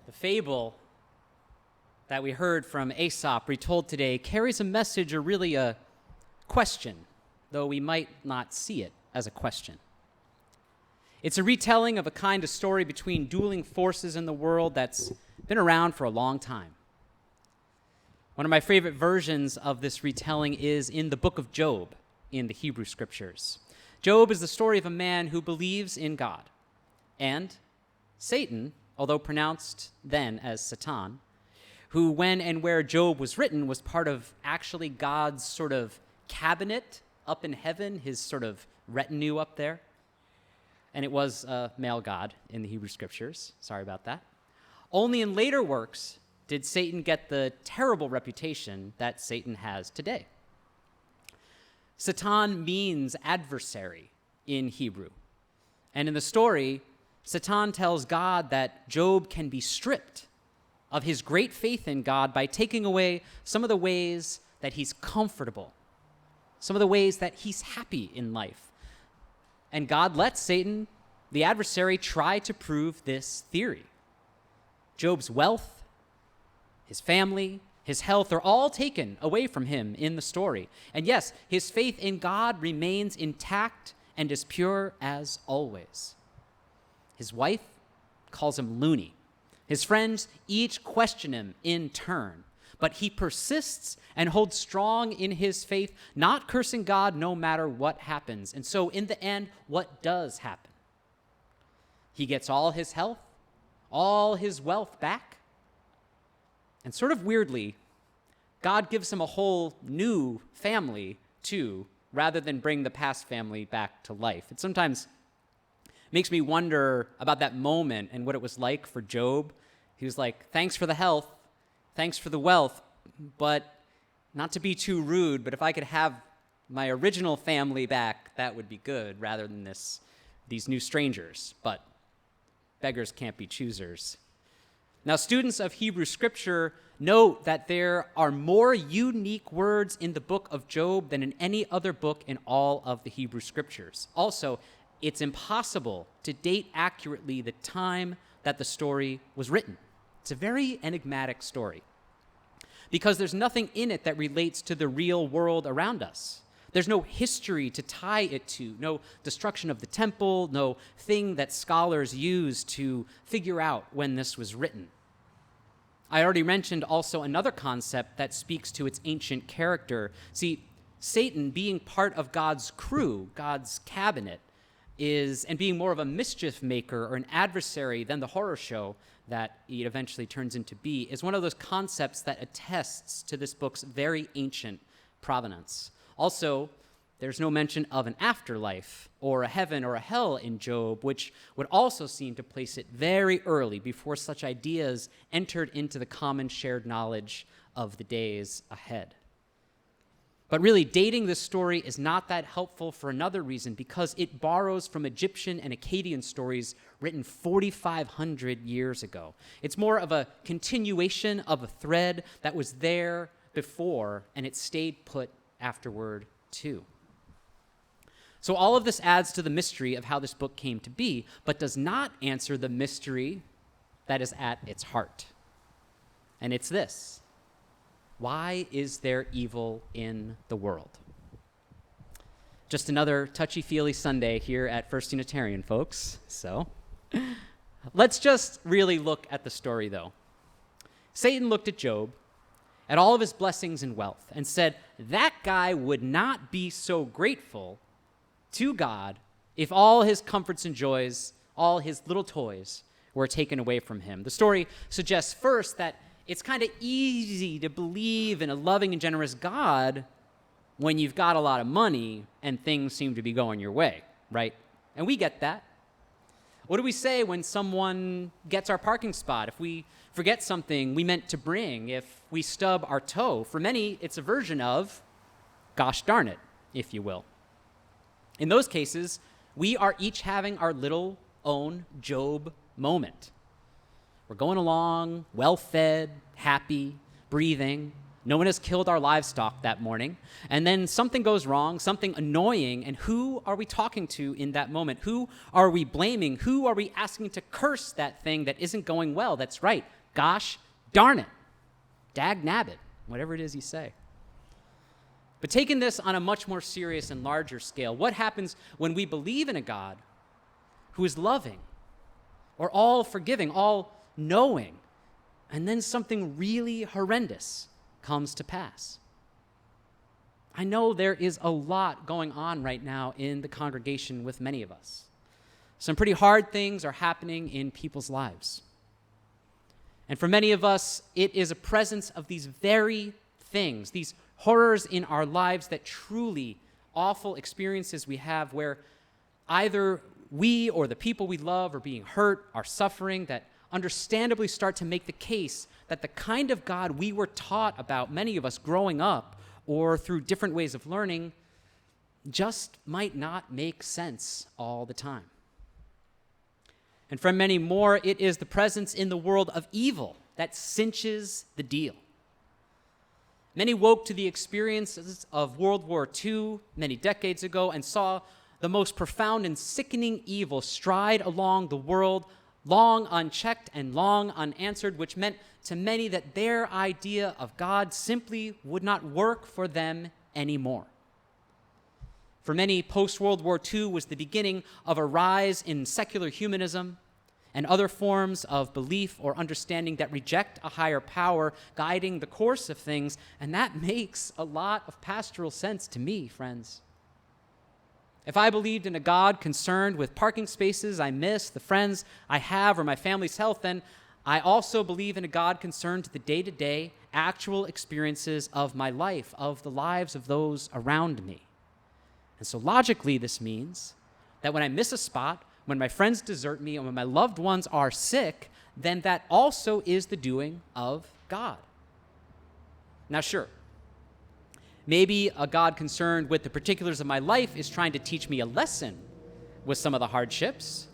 The fable that we heard from Aesop retold today carries a message, or really a question, though we might not see it as a question. It's a retelling of a kind of story between dueling forces in the world that's been around for a long time. One of my favorite versions of this retelling is in the book of Job in the Hebrew Scriptures. Job is the story of a man who believes in God, and Satan, although pronounced then as Satan, who when and where Job was written was part of actually God's sort of cabinet up in heaven, his sort of retinue up there. And it was a male god in the Hebrew Scriptures. Sorry about that. Only in later works did Satan get the terrible reputation that Satan has today. Satan means adversary in Hebrew. And in the story, Satan tells God that Job can be stripped of his great faith in God by taking away some of the ways that he's comfortable, some of the ways that he's happy in life. And God lets Satan, the adversary, try to prove this theory. Job's wealth, his family, his health are all taken away from him in the story. And yes, his faith in God remains intact and as pure as always. His wife calls him loony. His friends each question him in turn, but he persists and holds strong in his faith, not cursing God no matter what happens. And so in the end, what does happen? He gets all his health, all his wealth back, and sort of weirdly, God gives him a whole new family too, rather than bring the past family back to life. It sometimes makes me wonder about that moment and what it was like for Job. He was like, thanks for the health, thanks for the wealth, but not to be too rude, but if I could have my original family back, that would be good, rather than these new strangers. But beggars can't be choosers. Now, students of Hebrew Scripture note that there are more unique words in the book of Job than in any other book in all of the Hebrew Scriptures. Also, it's impossible to date accurately the time that the story was written. It's a very enigmatic story because there's nothing in it that relates to the real world around us. There's no history to tie it to, no destruction of the temple, no thing that scholars use to figure out when this was written. I already mentioned also another concept that speaks to its ancient character. See, Satan, being part of God's crew, God's cabinet, and being more of a mischief maker or an adversary than the horror show that it eventually turns into be, is one of those concepts that attests to this book's very ancient provenance. Also, there's no mention of an afterlife or a heaven or a hell in Job, which would also seem to place it very early before such ideas entered into the common shared knowledge of the days ahead. But really, dating this story is not that helpful for another reason, because it borrows from Egyptian and Akkadian stories written 4,500 years ago. It's more of a continuation of a thread that was there before, and it stayed put afterward too. So all of this adds to the mystery of how this book came to be, but does not answer the mystery that is at its heart. And it's this: why is there evil in the world? Just another touchy-feely Sunday here at First Unitarian, folks. So let's just really look at the story, though. Satan looked at Job, at all of his blessings and wealth, and said, that guy would not be so grateful to God if all his comforts and joys, all his little toys, were taken away from him. The story suggests first that it's kind of easy to believe in a loving and generous God when you've got a lot of money and things seem to be going your way, right? And we get that. What do we say when someone gets our parking spot? If we forget something we meant to bring, if we stub our toe? For many, it's a version of, gosh darn it, if you will. In those cases, we are each having our little own Job moment. We're going along, well-fed, happy, breathing, No one has killed our livestock that morning. And then something goes wrong, something annoying, and who are we talking to in that moment? Who are we blaming? Who are we asking to curse that thing that isn't going well? That's right. Gosh darn it. Dag nabbit, whatever it is you say. But taking this on a much more serious and larger scale, what happens when we believe in a God who is loving or all forgiving, all knowing, and then something really horrendous comes to pass? I know there is a lot going on right now in the congregation with many of us. Some pretty hard things are happening in people's lives. And for many of us, it is a presence of these very things, these horrors in our lives, that truly awful experiences we have where either we or the people we love are being hurt, are suffering, that understandably start to make the case that the kind of God we were taught about, many of us growing up or through different ways of learning, just might not make sense all the time. And for many more, it is the presence in the world of evil that cinches the deal. Many woke to the experiences of World War II many decades ago and saw the most profound and sickening evil stride along the world, long unchecked and long unanswered, which meant to many that their idea of God simply would not work for them anymore. For many, post-World War II was the beginning of a rise in secular humanism and other forms of belief or understanding that reject a higher power guiding the course of things, and that makes a lot of pastoral sense to me, friends. If I believed in a God concerned with parking spaces I miss, the friends I have, or my family's health, then I also believe in a God concerned with the day-to-day actual experiences of my life, of the lives of those around me. And so logically, this means that when I miss a spot, when my friends desert me, and when my loved ones are sick, then that also is the doing of God. Now, sure, maybe a God concerned with the particulars of my life is trying to teach me a lesson with some of the hardships.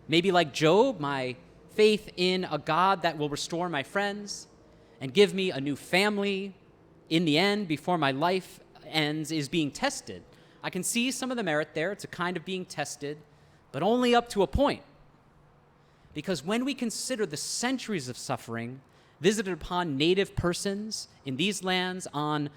Maybe like Job, my faith in a God that will restore my friends and give me a new family in the end before my life ends is being tested. I can see some of the merit there. It's a kind of being tested, but only up to a point. Because when we consider the centuries of suffering visited upon native persons in these lands, on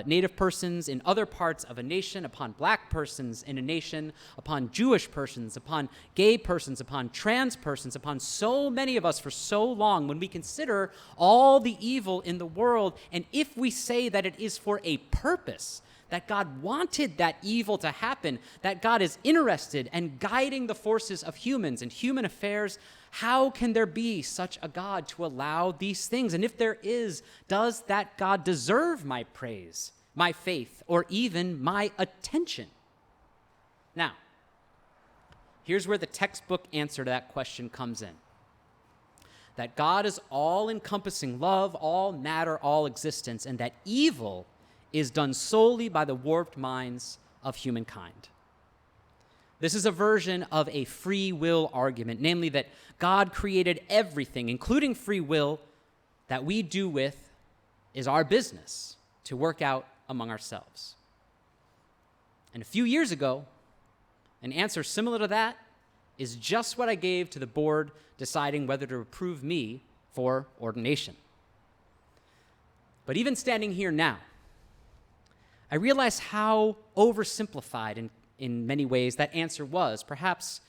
native persons in other parts of a nation, upon black persons in a nation, upon Jewish persons, upon gay persons, upon trans persons, upon so many of us for so long, when we consider all the evil in the world, and if we say that it is for a purpose, that God wanted that evil to happen, that God is interested in guiding the forces of humans and human affairs, how can there be such a God to allow these things? And if there is, does that God deserve my praise, my faith, or even my attention? Now, here's where the textbook answer to that question comes in. That God is all-encompassing love, all matter, all existence, and that evil is done solely by the warped minds of humankind. This is a version of a free will argument, namely that God created everything, including free will, that we do with is our business to work out among ourselves. And a few years ago, an answer similar to that is just what I gave to the board deciding whether to approve me for ordination. But even standing here now, I realize how oversimplified in many ways that answer was. Perhaps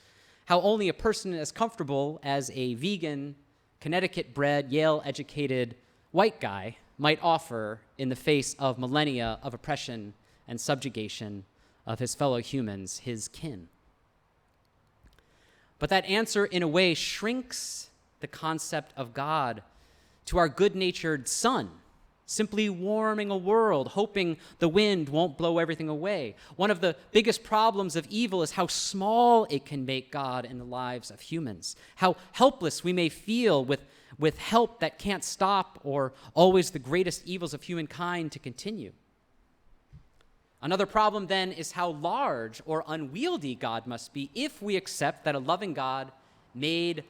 how only a person as comfortable as a vegan, Connecticut-bred, Yale-educated white guy might offer in the face of millennia of oppression and subjugation of his fellow humans, his kin. But that answer, in a way, shrinks the concept of God to our good-natured son, simply warming a world, hoping the wind won't blow everything away. One of the biggest problems of evil is how small it can make God in the lives of humans, how helpless we may feel with help that can't stop or always the greatest evils of humankind to continue. Another problem, then, is how large or unwieldy God must be if we accept that a loving God made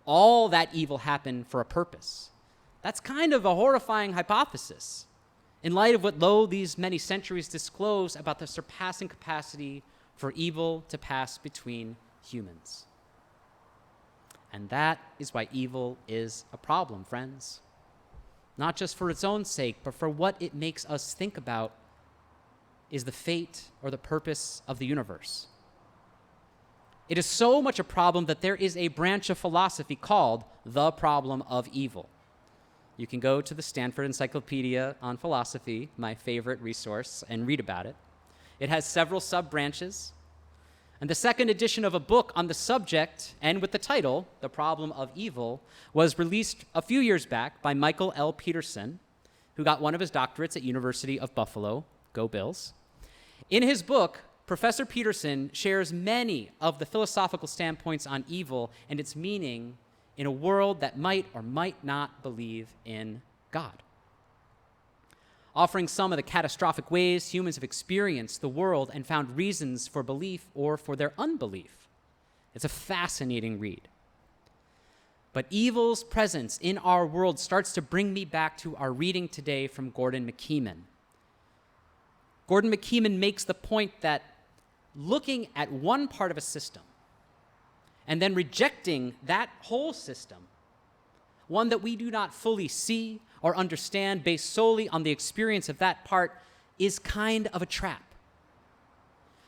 all that evil happen for a purpose. That's kind of a horrifying hypothesis. in light of what, lo, these many centuries disclose about the surpassing capacity for evil to pass between humans. And that is why evil is a problem, friends. Not just for its own sake, but for what it makes us think about is the fate or the purpose of the universe. It is so much a problem that there is a branch of philosophy called the problem of evil. You can go to the Stanford Encyclopedia on Philosophy, my favorite resource, and read about it. It has several sub-branches. And the second edition of a book on the subject, and with the title, The Problem of Evil, was released a few years back by Michael L. Peterson, who got one of his doctorates at University of Buffalo. Go Bills. In his book, Professor Peterson shares many of the philosophical standpoints on evil and its meaning in a world that might or might not believe in God, offering some of the catastrophic ways humans have experienced the world and found reasons for belief or for their unbelief. It's a fascinating read. But evil's presence in our world starts to bring me back to our reading today from Gordon McKeeman. Gordon McKeeman makes the point that looking at one part of a system and then rejecting that whole system, one that we do not fully see or understand based solely on the experience of that part, is kind of a trap.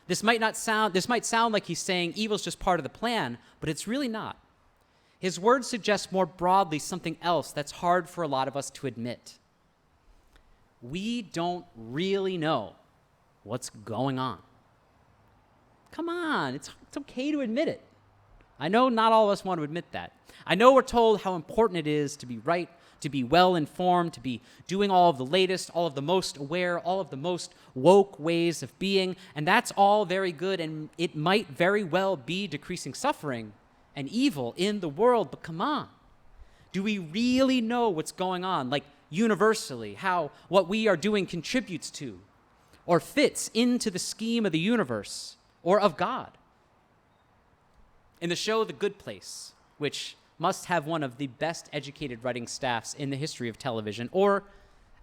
This might sound like he's saying evil's just part of the plan, but it's really not. His words suggest more broadly something else that's hard for a lot of us to admit. We don't really know what's going on. Come on, it's okay to admit it. I know not all of us want to admit that. I know we're told how important it is to be right, to be well-informed, to be doing all of the latest, all of the most aware, all of the most woke ways of being, and that's all very good, and it might very well be decreasing suffering and evil in the world, but come on. Do we really know what's going on, like universally, how what we are doing contributes to or fits into the scheme of the universe or of God? In the show The Good Place, which must have one of the best educated writing staffs in the history of television, or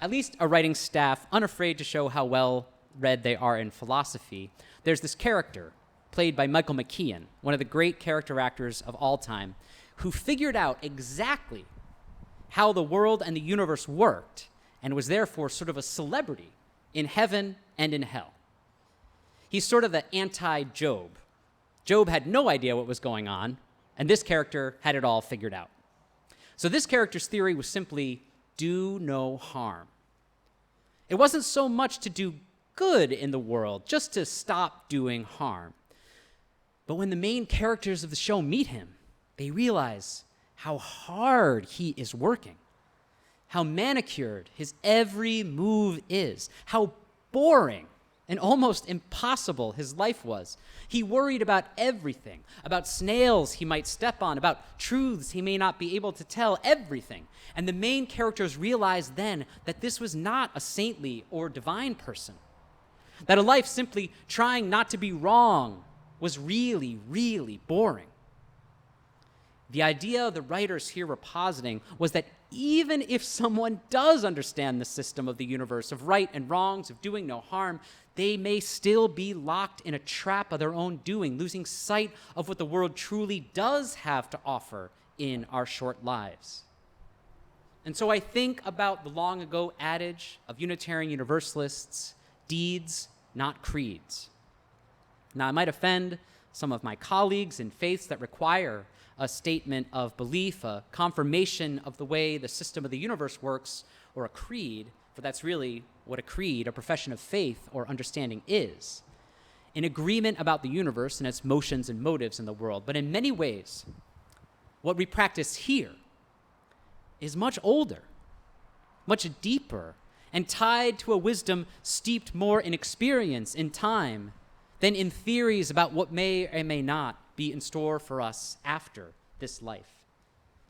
at least a writing staff unafraid to show how well read they are in philosophy, there's this character played by Michael McKean, one of the great character actors of all time, who figured out exactly how the world and the universe worked and was therefore sort of a celebrity in heaven and in hell. He's sort of the anti-Job. Job had no idea what was going on, and this character had it all figured out. So this character's theory was simply do no harm. It wasn't so much to do good in the world, just to stop doing harm. But when the main characters of the show meet him, they realize how hard he is working, how manicured his every move is, how boring and almost impossible his life was. He worried about everything, about snails he might step on, about truths he may not be able to tell, everything. And the main characters realized then that this was not a saintly or divine person, that a life simply trying not to be wrong was really, really boring. The idea the writers here were positing was that even if someone does understand the system of the universe, of right and wrongs, of doing no harm, they may still be locked in a trap of their own doing, losing sight of what the world truly does have to offer in our short lives. And so I think about the long ago adage of Unitarian Universalists, deeds, not creeds. Now, I might offend some of my colleagues in faiths that require a statement of belief, a confirmation of the way the system of the universe works, or a creed, for that's really what a creed, a profession of faith or understanding is. An agreement about the universe and its motions and motives in the world. But in many ways, what we practice here is much older, much deeper, and tied to a wisdom steeped more in experience, in time, than in theories about what may or may not be in store for us after this life.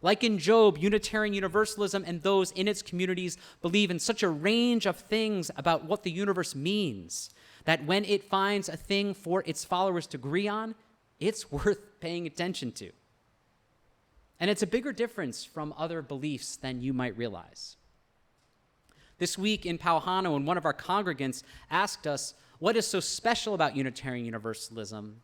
Like in Job, Unitarian Universalism and those in its communities believe in such a range of things about what the universe means that when it finds a thing for its followers to agree on, it's worth paying attention to. And it's a bigger difference from other beliefs than you might realize. This week in Pauhano, when one of our congregants asked us, what is so special about Unitarian Universalism?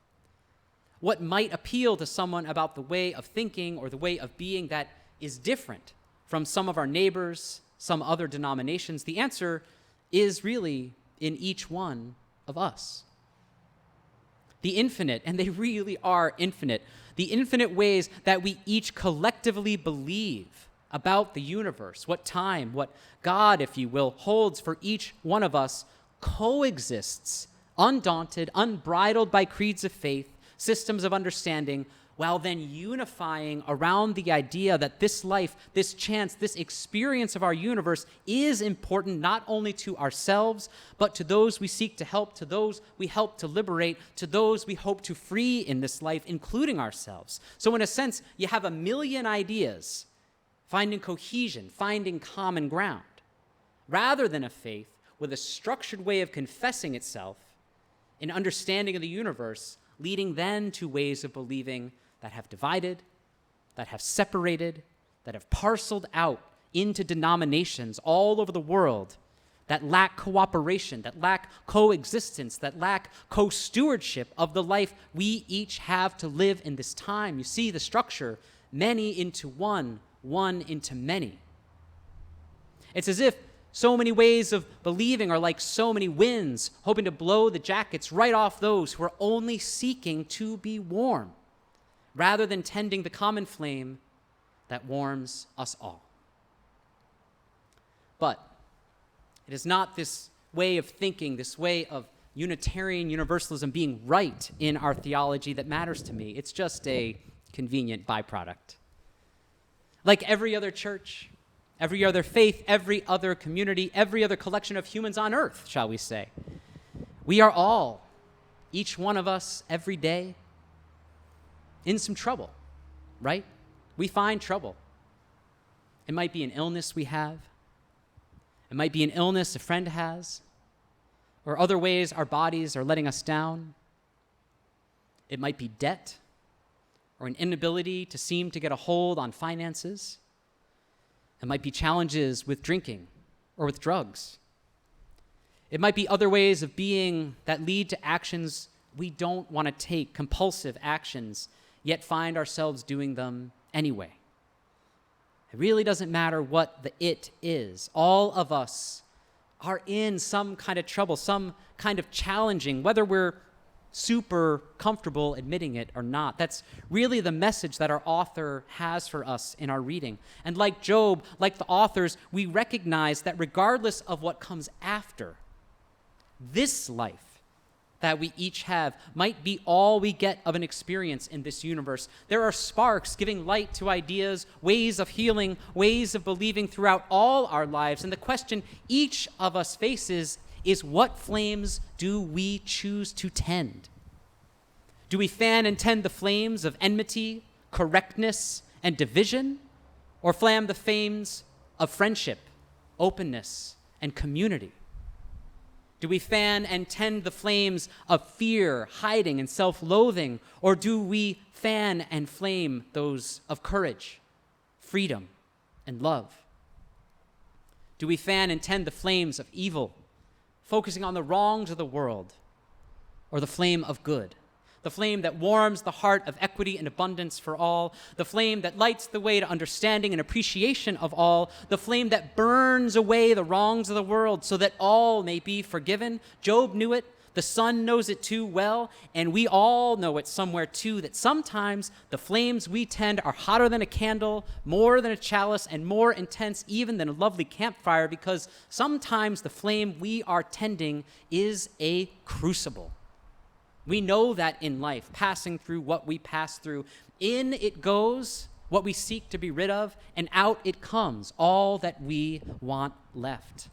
What might appeal to someone about the way of thinking or the way of being that is different from some of our neighbors, some other denominations? The answer is really in each one of us. The infinite, and they really are infinite, the infinite ways that we each collectively believe about the universe, what time, what God, if you will, holds for each one of us, coexists, undaunted, unbridled by creeds of faith, systems of understanding, while then unifying around the idea that this life, this chance, this experience of our universe is important not only to ourselves, but to those we seek to help, to those we help to liberate, to those we hope to free in this life, including ourselves. So in a sense, you have a million ideas, finding cohesion, finding common ground, rather than a faith with a structured way of confessing itself, an understanding of the universe, leading then to ways of believing that have divided, that have separated, that have parceled out into denominations all over the world, that lack cooperation, that lack coexistence, that lack co-stewardship of the life we each have to live in this time. You see the structure, many into one, one into many. It's as if so many ways of believing are like so many winds, hoping to blow the jackets right off those who are only seeking to be warm, rather than tending the common flame that warms us all. But it is not this way of thinking, this way of Unitarian Universalism being right in our theology that matters to me. It's just a convenient byproduct. Like every other church, every other faith, every other community, every other collection of humans on earth, shall we say, we are all, each one of us, every day, in some trouble, right? We find trouble. It might be an illness we have. It might be an illness a friend has, or other ways our bodies are letting us down. It might be debt, or an inability to seem to get a hold on finances. It might be challenges with drinking or with drugs. It might be other ways of being that lead to actions we don't want to take, compulsive actions, yet find ourselves doing them anyway. It really doesn't matter what the it is. All of us are in some kind of trouble, some kind of challenging, whether we're super comfortable admitting it or not. That's really the message that our author has for us in our reading. And like Job, like the authors, we recognize that regardless of what comes after, this life that we each have might be all we get of an experience in this universe. There are sparks giving light to ideas, ways of healing, ways of believing throughout all our lives. And the question each of us faces is, what flames do we choose to tend? Do we fan and tend the flames of enmity, correctness, and division? Or flame the flames of friendship, openness, and community? Do we fan and tend the flames of fear, hiding, and self-loathing? Or do we fan and flame those of courage, freedom, and love? Do we fan and tend the flames of evil, focusing on the wrongs of the world? Or the flame of good, the flame that warms the heart of equity and abundance for all, the flame that lights the way to understanding and appreciation of all, the flame that burns away the wrongs of the world so that all may be forgiven? Job knew it, the sun knows it too well, and we all know it somewhere too, that sometimes the flames we tend are hotter than a candle, more than a chalice, and more intense even than a lovely campfire, because sometimes the flame we are tending is a crucible. We know that in life, passing through what we pass through. In it goes what we seek to be rid of, and out it comes all that we want left.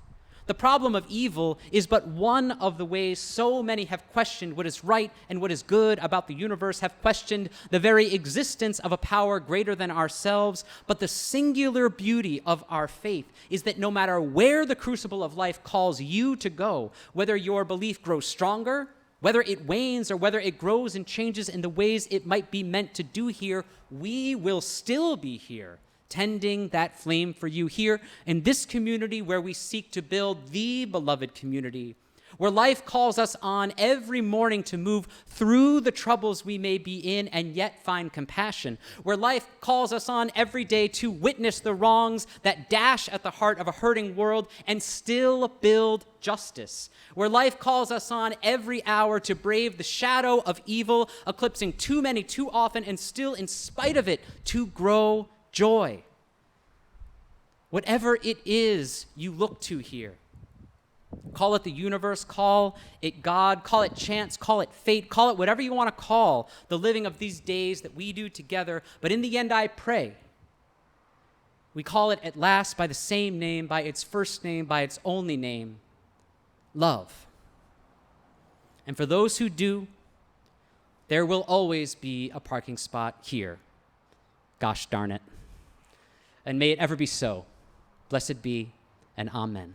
The problem of evil is but one of the ways so many have questioned what is right and what is good about the universe, have questioned the very existence of a power greater than ourselves. But the singular beauty of our faith is that no matter where the crucible of life calls you to go, whether your belief grows stronger, whether it wanes, or whether it grows and changes in the ways it might be meant to do here, we will still be here, tending that flame for you here in this community where we seek to build the beloved community, where life calls us on every morning to move through the troubles we may be in and yet find compassion, where life calls us on every day to witness the wrongs that dash at the heart of a hurting world and still build justice, where life calls us on every hour to brave the shadow of evil, eclipsing too many too often, and still, in spite of it, to grow joy. Whatever it is you look to here, call it the universe, call it God, call it chance, call it fate, call it whatever you want to call the living of these days that we do together. But in the end, I pray we call it at last by the same name, by its first name, by its only name, love. And for those who do, there will always be a parking spot here. Gosh darn it. And may it ever be so. Blessed be, and amen.